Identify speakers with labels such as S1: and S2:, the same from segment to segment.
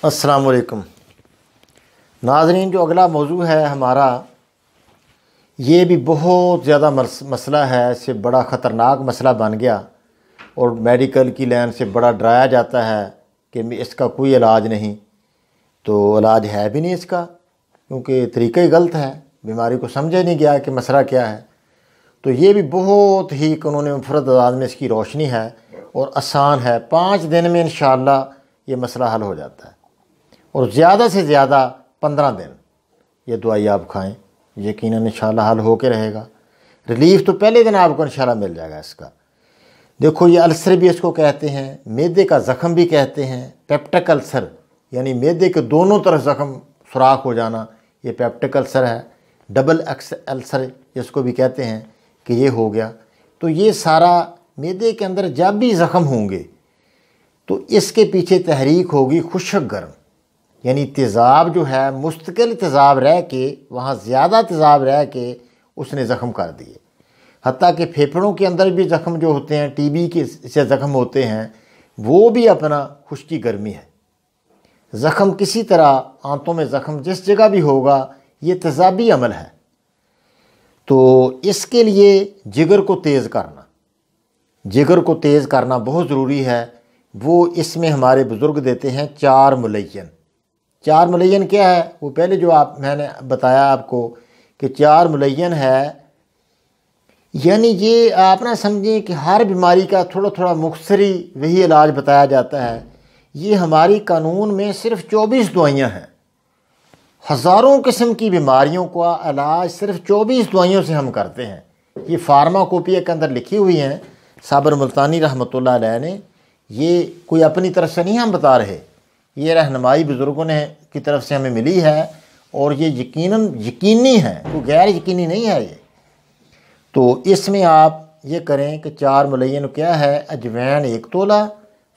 S1: السلام علیکم ناظرین، جو اگلا موضوع ہے ہمارا یہ بھی بہت زیادہ مسئلہ ہے، اس سے بڑا خطرناک مسئلہ بن گیا اور میڈیکل کی لائن سے بڑا ڈرایا جاتا ہے کہ اس کا کوئی علاج نہیں، تو علاج ہے بھی نہیں اس کا، کیونکہ طریقہ ہی غلط ہے، بیماری کو سمجھا نہیں گیا کہ مسئلہ کیا ہے۔ تو یہ بھی بہت ہی قانون مفرد انداز میں اس کی روشنی ہے اور آسان ہے، 5 دن میں انشاءاللہ یہ مسئلہ حل ہو جاتا ہے، اور زیادہ سے زیادہ 15 دن یہ دوائی آپ کھائیں، یقیناً انشاءاللہ حل ہو کے رہے گا۔ ریلیف تو پہلے دن آپ کو انشاءاللہ مل جائے گا اس کا۔ دیکھو، یہ السر بھی اس کو کہتے ہیں، معدے کا زخم بھی کہتے ہیں، پیپٹک السر یعنی معدے کے دونوں طرف زخم سوراخ ہو جانا، یہ پیپٹک السر ہے۔ ڈبل السر جس کو بھی کہتے ہیں کہ یہ ہو گیا۔ تو یہ سارا معدے کے اندر جب بھی زخم ہوں گے تو اس کے پیچھے تحریک ہوگی خشک گرم، یعنی تیزاب جو ہے مستقل تیزاب رہ کے وہاں زیادہ تیزاب رہ کے اس نے زخم کر دیے۔ حتیٰ کہ پھیپھڑوں کے اندر بھی زخم جو ہوتے ہیں، ٹی بی کے سے زخم ہوتے ہیں، وہ بھی اپنا خشکی گرمی ہے۔ زخم کسی طرح آنتوں میں زخم جس جگہ بھی ہوگا یہ تیزابی عمل ہے، تو اس کے لیے جگر کو تیز کرنا بہت ضروری ہے۔ وہ اس میں ہمارے بزرگ دیتے ہیں 4 ملین۔ 4 ملین کیا ہے؟ وہ پہلے جو میں نے بتایا آپ کو کہ 4 ملین ہے، یعنی یہ آپ نہ سمجھیں کہ ہر بیماری کا تھوڑا تھوڑا مختصری وہی علاج بتایا جاتا ہے۔ یہ ہماری قانون میں صرف 24 دوائیاں ہیں، ہزاروں قسم کی بیماریوں کا علاج صرف 24 دوائیوں سے ہم کرتے ہیں۔ یہ فارماکوپیا کے اندر لکھی ہوئی ہیں، صابر ملتانی رحمۃ اللہ علیہ نے، یہ کوئی اپنی طرف سے نہیں ہم بتا رہے، یہ رہنمائی بزرگوں نے کی طرف سے ہمیں ملی ہے، اور یہ یقینی ہے، کوئی غیر یقینی نہیں ہے یہ۔ تو اس میں آپ یہ کریں کہ 4 ملین کیا ہے؟ اجوین 1 تولہ،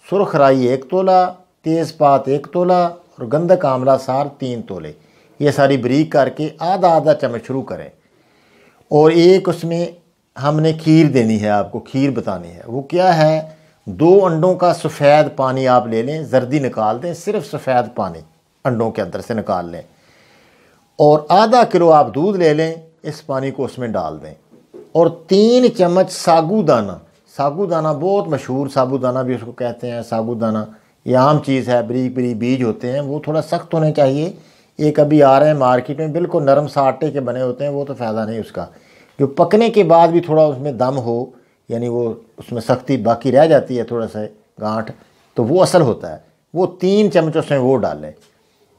S1: سرخ رائی 1 تولہ، تیز پات 1 تولہ اور گندک آملہ سار 3 تولے، یہ ساری بریک کر کے آدھا آدھا چمچ شروع کریں۔ اور ایک اس میں ہم نے کھیر دینی ہے، آپ کو کھیر بتانی ہے۔ وہ کیا ہے؟ 2 انڈوں کا سفید پانی آپ لے لیں، زردی نکال دیں، صرف سفید پانی انڈوں کے اندر سے نکال لیں، اور آدھا کلو آپ دودھ لے لیں، اس پانی کو اس میں ڈال دیں، اور 3 چمچ ساگو دانہ بہت مشہور ساگو دانہ بھی اس کو کہتے ہیں، ساگو دانہ یہ عام چیز ہے، بریک بریک بیج ہوتے ہیں، وہ تھوڑا سخت ہونے چاہیے۔ ایک ابھی آ رہے ہیں مارکیٹ میں بالکل نرم سا آٹے کے بنے ہوتے ہیں، وہ تو فائدہ نہیں اس کا۔ جو پکنے کے بعد بھی تھوڑا اس میں دم ہو، یعنی وہ اس میں سختی باقی رہ جاتی ہے تھوڑا سا گانٹھ، تو وہ اصل ہوتا ہے۔ وہ 3 چمچ اس میں وہ ڈالیں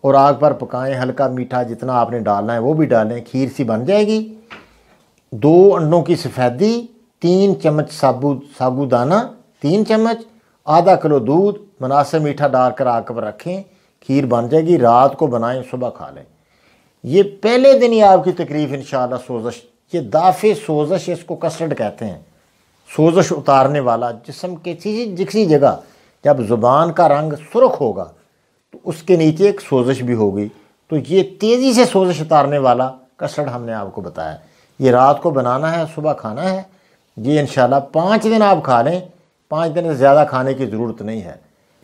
S1: اور آگ پر پکائیں، ہلکا میٹھا جتنا آپ نے ڈالنا ہے وہ بھی ڈالیں، کھیر سی بن جائے گی۔ 2 انڈوں کی سفیدی، 3 چمچ ساگو دانہ، 3 چمچ، آدھا کلو دودھ، مناسب میٹھا ڈال کر آگ پر رکھیں، کھیر بن جائے گی۔ رات کو بنائیں، صبح کھا لیں۔ یہ پہلے دن ہی آپ کی تکلیف انشاءاللہ سوزش، یہ دافع سوزش اس کو کسٹرڈ کہتے ہیں، سوزش اتارنے والا، جسم کے کسی جگہ جب زبان کا رنگ سرخ ہوگا تو اس کے نیچے ایک سوزش بھی ہوگی، تو یہ تیزی سے سوزش اتارنے والا کسٹرڈ ہم نے آپ کو بتایا۔ یہ رات کو بنانا ہے، صبح کھانا ہے۔ یہ انشاءاللہ 5 دن آپ کھا لیں، 5 دن سے زیادہ کھانے کی ضرورت نہیں ہے،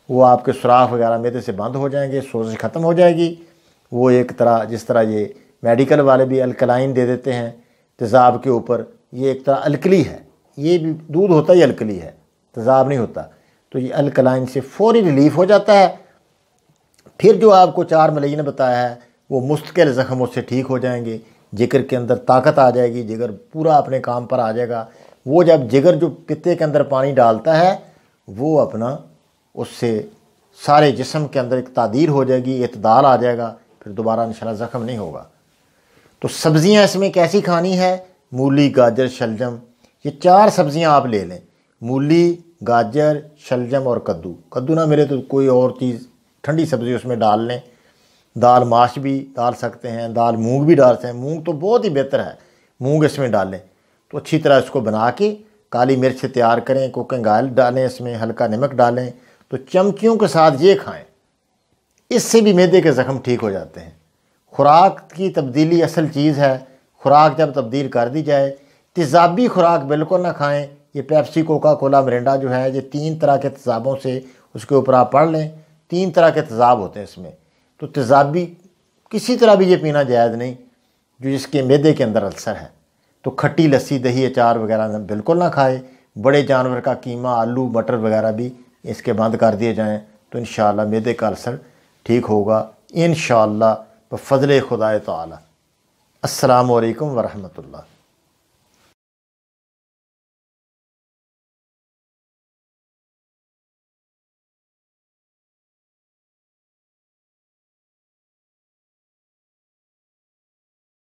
S1: وہ آپ کے سوراخ وغیرہ معدے سے بند ہو جائیں گے، سوزش ختم ہو جائے گی۔ وہ ایک طرح جس طرح یہ میڈیکل والے بھی الکلائن دے دیتے ہیں تیزاب کے اوپر، یہ ایک طرح الکلی ہے، یہ بھی دودھ ہوتا ہی الکلی ہے، تیزاب نہیں ہوتا، تو یہ الکلائن سے فوری ریلیف ہو جاتا ہے۔ پھر جو آپ کو 4 ملین بتایا ہے وہ مستقل زخموں سے ٹھیک ہو جائیں گے، جگر کے اندر طاقت آ جائے گی، جگر پورا اپنے کام پر آ جائے گا۔ وہ جب جگر جو پتے کے اندر پانی ڈالتا ہے وہ اپنا اس سے سارے جسم کے اندر ایک تعدیر ہو جائے گی، اعتدال آ جائے گا، پھر دوبارہ انشاءاللہ زخم نہیں ہوگا۔ تو سبزیاں اس میں کیسی کھانی ہے؟ مولی، گاجر، شلجم، یہ 4 سبزیاں آپ لے لیں، مولی، گاجر، شلجم اور کدو نہ ملے تو کوئی اور چیز ٹھنڈی سبزی اس میں ڈال لیں۔ دال ماش بھی ڈال سکتے ہیں، دال مونگ بھی ڈال سکتے ہیں، مونگ تو بہت ہی بہتر ہے، مونگ اس میں ڈال لیں۔ تو اچھی طرح اس کو بنا کے کالی مرچ سے تیار کریں، کوکنگ آئل ڈالیں، اس میں ہلکا نمک ڈالیں، تو چمچیوں کے ساتھ یہ کھائیں، اس سے بھی معدے کے زخم ٹھیک ہو جاتے ہیں۔ خوراک کی تبدیلی اصل چیز ہے، خوراک جب تبدیل کر دی جائے، تیزابی خوراک بالکل نہ کھائیں۔ یہ پیپسی، کوکا کولا، مرنڈا جو ہے، یہ 3 طرح کے تیزابوں سے اس کے اوپر آپ پڑھ لیں 3 طرح کے تیزاب ہوتے ہیں اس میں، تو تیزابی کسی طرح بھی یہ پینا جائز نہیں جو جس کے معدے کے اندر السر ہے۔ تو کھٹی لسی، دہی، اچار وغیرہ بالکل نہ کھائے۔ بڑے جانور کا قیمہ، آلو، مٹر وغیرہ بھی اس کے بند کر دیے جائیں تو انشاءاللہ معدے کا السر ٹھیک ہوگا انشاءاللہ بفضل خدا تعالی۔ السلام علیکم ورحمۃ اللہ۔